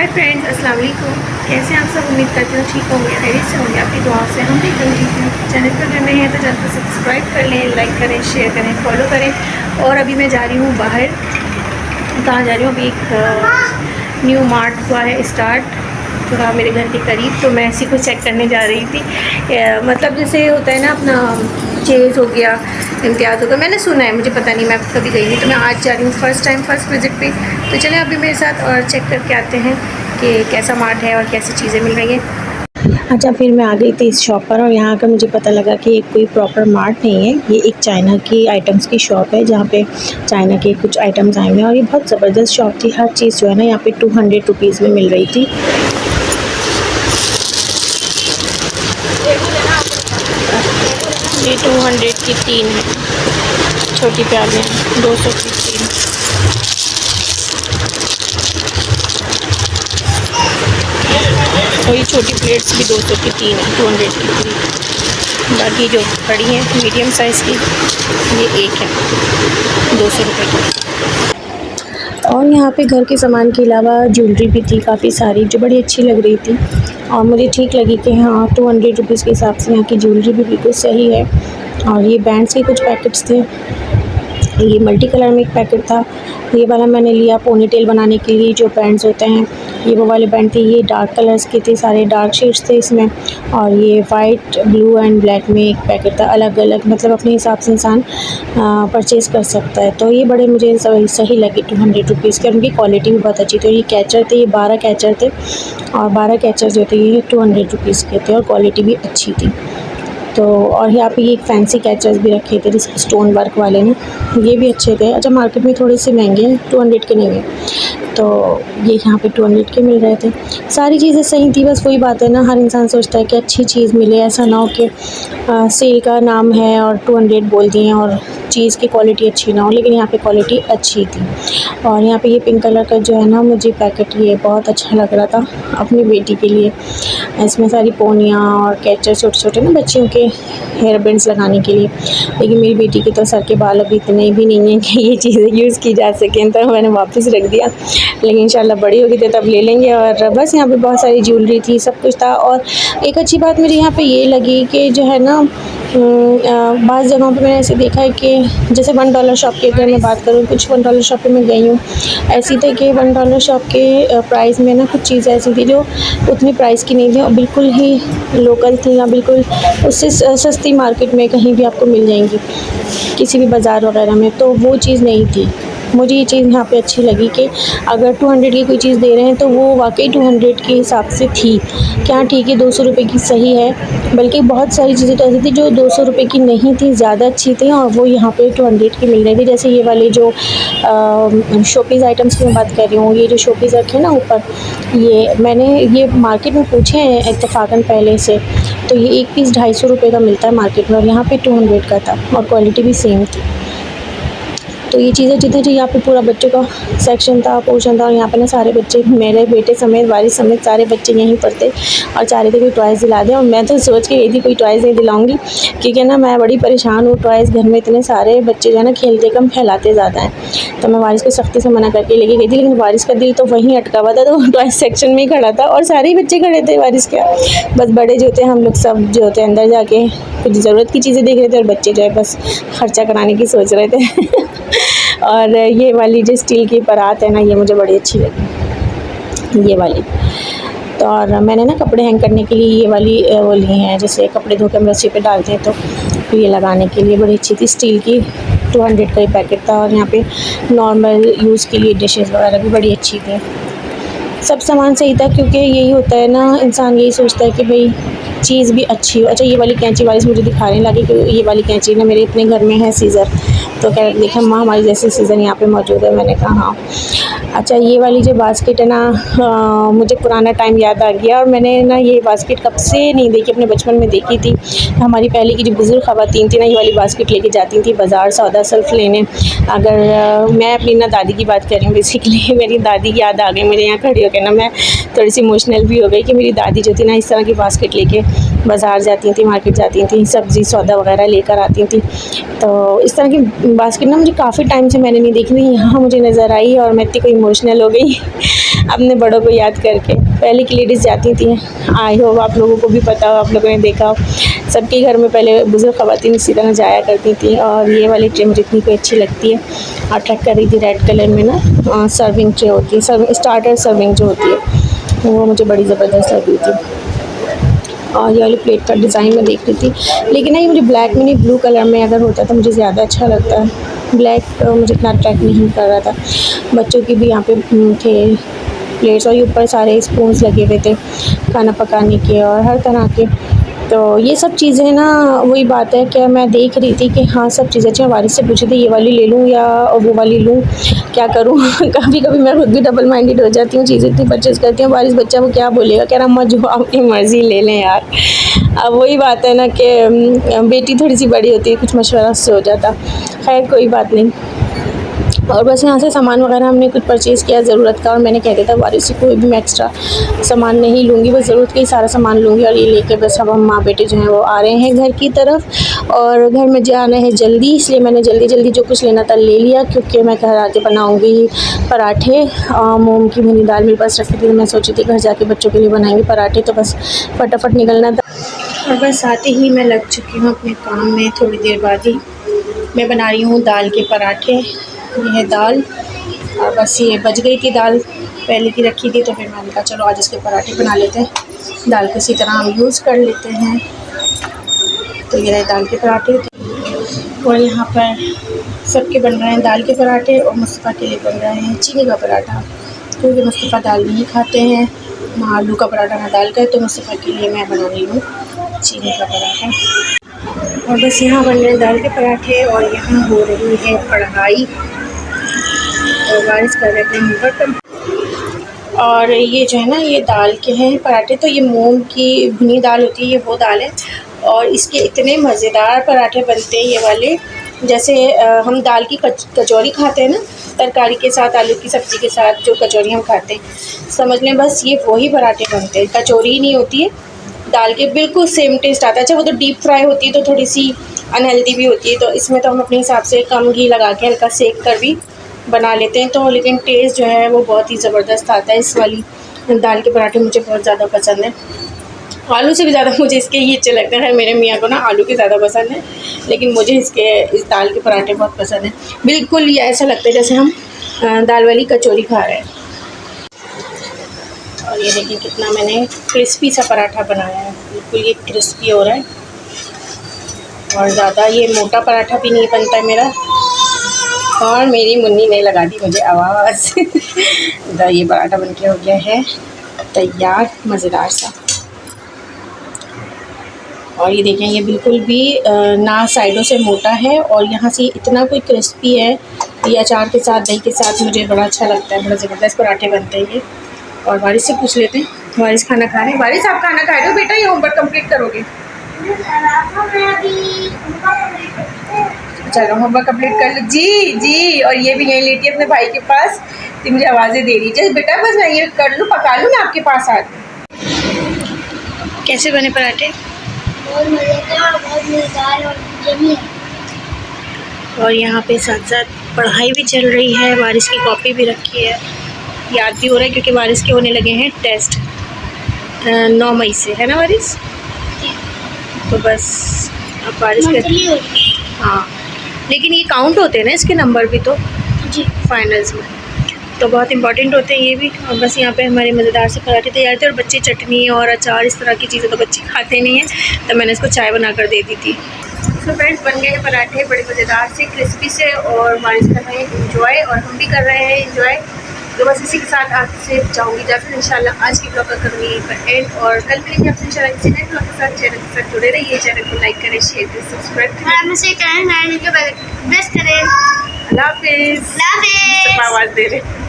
Hi friends, अस्सलाम वालेकुम। कैसे हैं आप सब? उम्मीद करती हूँ ठीक होंगे, खैरियत से होंगे। आपकी दुआ से हम भी एकदम ठीक हैं। चैनल पर अगर नए हैं तो चैनल को सब्सक्राइब कर लें, लाइक करें, शेयर करें, फॉलो करें। और अभी मैं जा रही हूँ बाहर। कहाँ जा रही हूँ? अभी एक न्यू मार्ट हुआ है स्टार्ट थोड़ा मेरे घर के करीब, तो मैं इसी को चेक करने जा रही थी। मतलब जैसे होता है ना, अपना चेज़ हो गया, इम्तियाज़ हो गया, मैंने सुना है, मुझे पता नहीं, मैं कभी गई नहीं, तो मैं आज जा रही हूँ फर्स्ट विज़िट पे। तो चलें अभी मेरे साथ और चेक करके आते हैं कि कैसा मार्ट है और कैसी चीज़ें मिल रही हैं। अच्छा, फिर मैं आ गई थी इस शॉप पर और यहाँ आकर मुझे पता लगा कि ये कोई प्रॉपर मार्ट नहीं है। ये एक चाइना की आइटम्स की शॉप है जहाँ पे चाइना के कुछ आइटम्स आए हुए हैं और ये बहुत ज़बरदस्त शॉप थी। हर चीज़ जो है ना यहाँ पे 200 रुपीज़ में मिल रही थी। ये 200 की 3 है, छोटी प्याली 200 की 3। और ये छोटी प्लेट्स भी 200 की 3 है, 200 की 3। बाकी जो बड़ी हैं मीडियम साइज़ की, ये एक है 200 रुपये की। और यहाँ पे घर के सामान के अलावा ज्वेलरी भी थी काफ़ी सारी, जो बड़ी अच्छी लग रही थी और मुझे ठीक लगी कि हाँ 200 रुपीज़ के हिसाब से यहाँ की ज्वेलरी भी बिल्कुल सही है। और ये बैंड्स के कुछ पैकेट्स थे। ये मल्टी कलर में एक पैकेट था। ये वाला मैंने लिया पोनी टेल बनाने के लिए, जो बैंड्स होते हैं, ये वो वाले बैंड थे। ये डार्क कलर्स के थे, सारे डार्क शेड्स थे इसमें। और ये वाइट, ब्लू एंड ब्लैक में एक पैकेट था, अलग अलग, मतलब अपने हिसाब से इंसान परचेज़ कर सकता है। तो ये बड़े मुझे सही लगे 200 रुपीज़ के, और उनकी क्वालिटी भी बहुत अच्छी थी। ये कैचर थे, ये 12 कैचर थे और 12 कैचर जो थे ये 200 रुपीज़ के थे और क्वालिटी भी अच्छी थी। तो और यहाँ पे ये एक फैंसी कैचर्स भी रखे थे जिस स्टोन वर्क वाले ने, ये भी अच्छे थे। अच्छा, मार्केट में थोड़े से महंगे हैं, 200 के नहीं है, तो ये यहाँ पे 200 के मिल रहे थे। सारी चीज़ें सही थी, बस वही बात है ना, हर इंसान सोचता है कि अच्छी चीज़ मिले, ऐसा ना हो कि सेल का नाम है और 200 बोल दिए और चीज़ की क्वालिटी अच्छी ना हो। लेकिन यहाँ पे क्वालिटी अच्छी थी। और यहाँ पे ये पिंक कलर का जो है ना, मुझे पैकेट ये बहुत अच्छा लग रहा था अपनी बेटी के लिए। इसमें सारी पोनियाँ और कैचर, छोटे छोटे ना बच्चियों के हेयर बैंड्स लगाने के लिए। लेकिन मेरी बेटी के तो सर के बाल अभी इतने भी नहीं हैं कि ये चीज़ें यूज़ की जा सकें, तो मैंने वापस रख दिया। लेकिन इंशाल्लाह बड़ी होगी तो तब ले लेंगे। और बस यहाँ पे बहुत सारी ज्वेलरी थी, सब कुछ था। और एक अच्छी बात मुझे यहाँ पे ये लगी कि जो है ना, बाज़ जगहों पे मैंने ऐसे देखा है कि जैसे $1 शॉप की अगर मैं बात करूँ, कुछ $1 शॉप पे मैं गई हूँ, ऐसी थी कि $1 शॉप के प्राइस में ना कुछ चीज़ें ऐसी थी जो उतनी प्राइस की नहीं थी और बिल्कुल ही लोकल थी, या बिल्कुल उससे सस्ती मार्केट में कहीं भी आपको मिल जाएंगी, किसी भी बाज़ार वगैरह में। तो वो चीज़ नहीं थी। मुझे ये चीज़ यहाँ पे अच्छी लगी कि अगर 200 की कोई चीज़ दे रहे हैं तो वो वाकई 200 के हिसाब से थी। क्या ठीक है, 200 रुपये की सही है, बल्कि बहुत सारी चीज़ें तो ऐसी थी जो 200 रुपये की नहीं थी, ज़्यादा अच्छी थी और वो यहाँ पे 200 की मिल रही थी। जैसे ये वाले जो शोपीज़ आइटम्स की मैं बात कर रही हूँ, ये जो शोपीज़ रखे हैं ना ऊपर, ये मैंने ये मार्केट में पूछे हैं इत्तेफाकन पहले से, तो ये एक पीस 250 रुपये का मिलता है मार्केट में और यहाँ पे 200 का था और क्वालिटी भी सेम थी। तो ये चीज़ें जितनी थी, यहाँ पे पूरा बच्चों का सेक्शन था, पोर्शन था। और यहाँ पे ना सारे बच्चे, मेरे बेटे समेत, वारिस समेत सारे बच्चे यहीं पर थे और चाह रहे थे कोई टॉयज़ दिला दें। और मैं तो सोच के गई थी कोई टॉयज़ नहीं दिलाऊंगी, क्योंकि ना मैं बड़ी परेशान हूँ। टॉयज़ घर में इतने सारे बच्चे जो है ना, खेलते कम फैलाते ज़्यादा हैं। तो मैं वारिस को सख्ती से मना करके लेके गई थी, लेकिन वारिस का दिल तो वहीं अटका हुआ था, तो टॉयज़ सेक्शन में ही खड़ा था और सारे बच्चे खड़े थे। वारिस क्या, बस बड़े जो थे, हम लोग सब जो होते अंदर जाके कुछ ज़रूरत की चीज़ें देख रहे थे और बच्चे जो है बस खर्चा कराने की सोच रहे थे। और ये वाली जो स्टील की परात है ना, ये मुझे बड़ी अच्छी लगी, ये वाली। तो और मैंने ना कपड़े हैंग करने के लिए ये वाली वो ली हैं, जैसे कपड़े धो के हम रस्सी पे डालते हैं, तो ये लगाने के लिए बड़ी अच्छी थी। स्टील की 200 का ही पैकेट था और यहाँ पे नॉर्मल यूज़ के लिए डिशेज़ वगैरह भी बड़ी अच्छी थी। सब सामान सही था, क्योंकि यही होता है ना, इंसान यही सोचता है कि भाई चीज़ भी अच्छी हो। अच्छा, ये वाली कैंची वाली मुझे दिखाने लगी कि ये वाली कैंची ना मेरे अपने घर में है सीज़र, तो कह रहे देखा माँ हमारी जैसी सीज़र यहाँ पे मौजूद है। मैंने कहा हाँ। अच्छा, ये वाली जो बास्केट है ना, मुझे पुराना टाइम याद आ गया और मैंने ना ये बास्केट कब से नहीं देखी, अपने बचपन में देखी थी। हमारी पहले की जो बुज़ुर्ग ख़वातीन थी ना, ये वाली बास्केट लेके जाती थी बाज़ार सौदा सल्फ़ लेने। अगर मैं अपनी ना दादी की बात कर रही हूँ बेसिकली, मेरी दादी की याद आ गई मेरे यहाँ खड़ी होकर ना, मैं थोड़ी सी इमोशनल भी हो गई कि मेरी दादी जो थी ना, इस तरह की बास्केट लेके बाज़ार जाती थी, मार्केट जाती थी, सब्ज़ी सौदा वगैरह लेकर आती थी। तो इस तरह की बास्केट ना मुझे काफ़ी टाइम से मैंने नहीं देखी थी, यहाँ मुझे नज़र आई और मैं इतनी कोई इमोशनल हो गई अपने बड़ों को याद करके। पहले की लेडीज़ जाती थी, आई हो आप लोगों को भी पता हो, आप लोगों ने देखा हो, सबके घर में पहले बुज़ुर्ग ख़वातीन इसी तरह जाया करती थी। और ये वाली ट्रे मुझे इतनी कोई अच्छी लगती है, अट्रैक्ट कर रही थी रेड कलर में ना, सर्विंग ट्रे होती है, सर्विंग स्टार्टर सर्विंग जो होती है वो मुझे बड़ी ज़बरदस्त लगी थी। और ये वाली प्लेट का डिज़ाइन मैं देख रही थी, लेकिन नहीं मुझे ब्लैक में नहीं, ब्लू कलर में अगर होता तो मुझे ज़्यादा अच्छा लगता है। ब्लैक मुझे इतना अट्रैक्ट नहीं कर रहा था। बच्चों की भी यहाँ पे थे प्लेट्स, और ये ऊपर सारे स्पून्स लगे हुए थे खाना पकाने के और हर तरह के। तो ये सब चीज़ें ना, वही बात है कि मैं देख रही थी कि हाँ सब चीज़ें अच्छी हैं। वारिस से पूछी थी ये वाली ले लूँ या वो वाली लूँ, क्या करूँ कभी कभी मैं खुद भी डबल माइंडेड हो जाती हूँ, चीज़ें इतनी परचेज़ करती हूँ। वारिस बच्चा वो क्या बोलेगा, कह रहा अम्मा जो अपनी मर्ज़ी ले लें यार। अब वही बात है ना कि बेटी थोड़ी सी बड़ी होती है, कुछ मशवरा उससे हो जाता। खैर कोई बात नहीं। और बस यहाँ से सामान वगैरह हमने कुछ परचेज़ किया ज़रूरत का, और मैंने कह दिया था वारिस से कोई भी मैं एक्स्ट्रा सामान नहीं लूँगी, बस ज़रूरत का ही सारा सामान लूँगी। और ये लेके बस अब हम माँ बेटे जो हैं वो आ रहे हैं घर की तरफ, और घर में जाना है जल्दी, इसलिए मैंने जल्दी जल्दी जो कुछ लेना था ले लिया, क्योंकि मैं घर आके बनाऊँगी पराठे। मूंग की भुनी दाल मेरे पास रखी थी, तो मैं सोची थी घर जाके बच्चों के लिए बनाएंगे पराठे, तो बस फटाफट निकलना था। और बस आते ही मैं लग चुकी हूँ अपने काम में। थोड़ी देर बाद ही मैं बना रही हूँ दाल के पराठे। ये है दाल, और बस ये बच गई थी दाल, पहले की रखी थी, तो फिर मैंने कहा चलो आज इसके पराठे बना लेते हैं, दाल को इसी तरह हम यूज़ कर लेते हैं। तो ये रहे दाल के पराठे, और यहाँ पर सबके बन रहे हैं दाल के पराठे, और मुस्तफ़ा के लिए बन रहे हैं चीनी का पराठा, क्योंकि मुस्तफ़ा दाल नहीं खाते हैं, ना आलू का पराठा ना दाल का, तो मुस्तफ़ा के लिए मैं बना रही हूँ चीनी का पराठा। और बस यहाँ बन रहे हैं दाल के पराठे, और यहाँ हो रही है पढ़ाई, और बारिश कर रहे थे होमवर्क। और ये जो है ना, ये दाल के हैं पराठे, तो ये मूंग की भुनी दाल होती है, ये वो दाल है, और इसके इतने मज़ेदार पराठे बनते हैं ये वाले। जैसे हम दाल की कचौरी खाते हैं ना, तरकारी के साथ, आलू की सब्ज़ी के साथ जो कचौरी हम खाते हैं, समझ लें बस ये वही पराठे बनते हैं। कचौरी ही नहीं होती है, दाल के बिल्कुल सेम टेस्ट आता है। अच्छा वो तो डीप फ्राई होती है, तो थोड़ी सी अनहेल्दी भी होती है, तो इसमें तो हम अपने हिसाब से कम घी लगा के हल्का सेक कर भी बना लेते हैं, तो लेकिन टेस्ट जो है वो बहुत ही ज़बरदस्त आता है। इस वाली दाल के पराठे मुझे बहुत ज़्यादा पसंद है, आलू से भी ज़्यादा मुझे इसके ही अच्छे लगते हैं। मेरे मियाँ को ना आलू के ज़्यादा पसंद है, लेकिन मुझे इस दाल के पराठे बहुत पसंद है। बिल्कुल ये ऐसा लगता है जैसे हम दाल वाली कचौरी खा रहे हैं। और ये देखिए कितना मैंने क्रिस्पी सा पराठा बनाया है, बिल्कुल ये क्रिस्पी हो रहा है, और ज़्यादा ये मोटा पराठा भी नहीं बनता है मेरा। और मेरी मुन्नी ने लगा दी मुझे आवाज़ ये पराठा बनके हो गया है तैयार, मज़ेदार सा। और ये देखें ये बिल्कुल भी ना साइडों से मोटा है, और यहाँ से इतना कोई क्रिस्पी है। ये अचार के साथ, दही के साथ मुझे बड़ा अच्छा लगता है, बड़ा ज़बरदस्त पराठे बनते हैं ये। और वारिस से पूछ लेते हैं, वारिस खाना खा रहे हैं। वारिस आप खाना खाए हो बेटा, ये होमवर्क कंप्लीट करोगे? चलो होमवर्क कंप्लीट कर लो जी जी। और ये भी यहीं लेटी है अपने भाई के पास, तो मुझे आवाज़ें दे रही है बेटा, बस मैं ये कर लूँ, पका लूँ, मैं आपके पास आ रही। कैसे बने पराठे? बहुत मज़ेदार, बहुत मज़ेदार और यम्मी। और यहाँ पे साथ साथ पढ़ाई भी चल रही है, वारिस की कॉपी भी रखी है, याद भी हो रहा है क्योंकि वारिस के होने लगे हैं टेस्ट 9 मई से, है ना वारिस? तो बस अब वारिस के, हाँ लेकिन ये काउंट होते हैं ना इसके नंबर भी, तो जी फाइनल्स में तो बहुत इंपॉर्टेंट होते हैं ये भी। और बस यहाँ पे हमारे मज़ेदार से पराठे तैयार थे, और बच्चे चटनी और अचार इस तरह की चीज़ें तो बच्चे खाते नहीं हैं, तो मैंने इसको चाय बना कर दे दी थी। तो फ्रेंड्स बन गए हैं पराठे बड़े मज़ेदार से, क्रिस्पी से, और वारिस कर रहे हैं इंजॉय, और हम भी कर रहे हैं इंजॉय। तो बस इसी के साथ आपसे जाऊँगी जाकर इंशाल्लाह आज की ब्लॉग का करूँगी यहीं पर एंड, और कल मिलेंगे आपसे इंशाल्लाह किसी नए ब्लॉग के साथ। चैनल के साथ जुड़े रहिए, चैनल को लाइक करें, शेयर करें, सब्सक्राइब करें, प्रेस करें। अल्लाह हाफिज़। आवाज़ दे रहे।